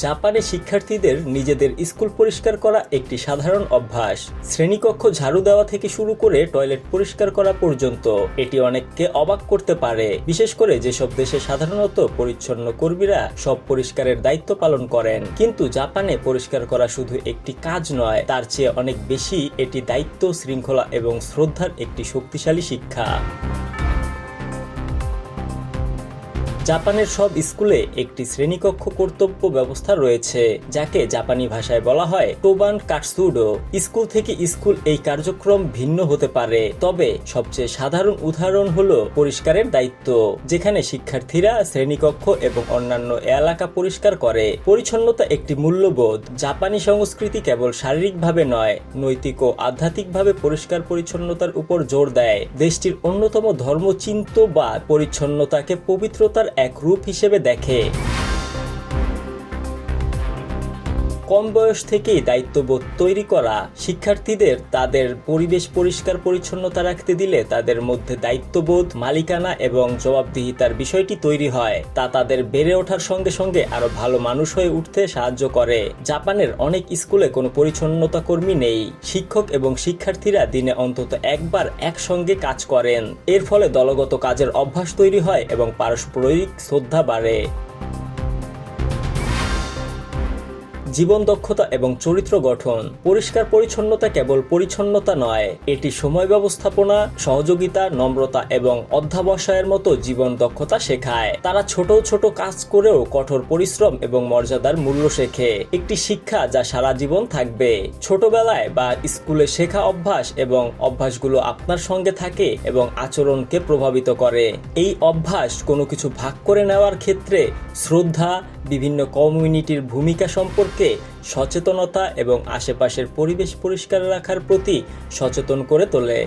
জাপানে শিক্ষার্থীদের নিজেদের স্কুল পরিষ্কার করা একটি সাধারণ অভ্যাস। শ্রেণীকক্ষ ঝাড়ু দেওয়া থেকে শুরু করে টয়লেট পরিষ্কার করা পর্যন্ত এটি অনেককে অবাক করতে পারে, বিশেষ করে যেসব দেশে সাধারণত পরিচ্ছন্ন কর্মীরা সব পরিষ্কারের দায়িত্ব পালন করেন। কিন্তু জাপানে পরিষ্কার করা শুধু একটি কাজ নয়, তার চেয়ে অনেক বেশি এটি দায়িত্ব, শৃঙ্খলা এবং শ্রদ্ধার একটি শক্তিশালী শিক্ষা। জাপানের সব স্কুলে একটি শ্রেণীকক্ষ কর্তব্য ব্যবস্থা রয়েছে, যাকে জাপানি ভাষায় বলা হয় টোবান কাটসুডো। স্কুল থেকে স্কুল এই কার্যক্রম ভিন্ন হতে পারে, তবে সবচেয়ে সাধারণ উদাহরণ হলো পরিষ্কারের দায়িত্ব, যেখানে শিক্ষার্থীরা শ্রেণীকক্ষ এবং অন্যান্য এলাকা পরিষ্কার করে। পরিচ্ছন্নতা একটি মূল্যবোধ। জাপানি সংস্কৃতি কেবল শারীরিকভাবে নয়, নৈতিক ও আধ্যাত্মিকভাবে পরিষ্কার পরিচ্ছন্নতার উপর জোর দেয়। দেশটির অন্যতম ধর্মচিন্তনবাদ পরিচ্ছন্নতাকে পবিত্রতার এক রূপ হিসেবে দেখে। কম বয়স থেকেই দায়িত্ববোধ তৈরি করা শিক্ষার্থীদের তাদের পরিবেশ পরিষ্কার পরিচ্ছন্নতা রাখতে দিলে তাদের মধ্যে দায়িত্ববোধ, মালিকানা এবং জবাবদিহিতার বিষয়টি তৈরি হয়। তা তাদের বেড়ে ওঠার সঙ্গে সঙ্গে আরো ভালো মানুষ হয়ে উঠতে সাহায্য করে। জাপানের অনেক স্কুলে কোনো পরিচ্ছন্নতা কর্মী নেই। শিক্ষক এবং শিক্ষার্থীরা দিনে অন্তত একবার একসঙ্গে কাজ করেন। এর ফলে দলগত কাজের অভ্যাস তৈরি হয় এবং পারস্পরিক শ্রদ্ধা বাড়ে। জীবন দক্ষতা এবং চরিত্র গঠন। পরিষ্কার পরিচ্ছন্নতা কেবল পরিচ্ছন্নতা নয়, এটি সময় ব্যবস্থাপনা, সহযোগিতা, নম্রতা এবং অধ্যবসায়ের মতো জীবন দক্ষতা শেখায়। তারা ছোট ছোট কাজ করেও কঠোর পরিশ্রম এবং মর্যাদার মূল্য শেখে, একটি শিক্ষা যা সারা জীবন থাকবে। ছোটবেলায় বা স্কুলে শেখা অভ্যাস এবং অভ্যাসগুলো আপনার সঙ্গে থাকে এবং আচরণকে প্রভাবিত করে। এই অভ্যাস কোনো কিছু ভাগ করে নেওয়ার ক্ষেত্রে শ্রদ্ধা, বিভিন্ন কমিউনিটির ভূমিকা সম্পর্কে সচেতনতা এবং আশেপাশের পরিবেশ পরিষ্কার রাখার প্রতি সচেতন করে তোলে।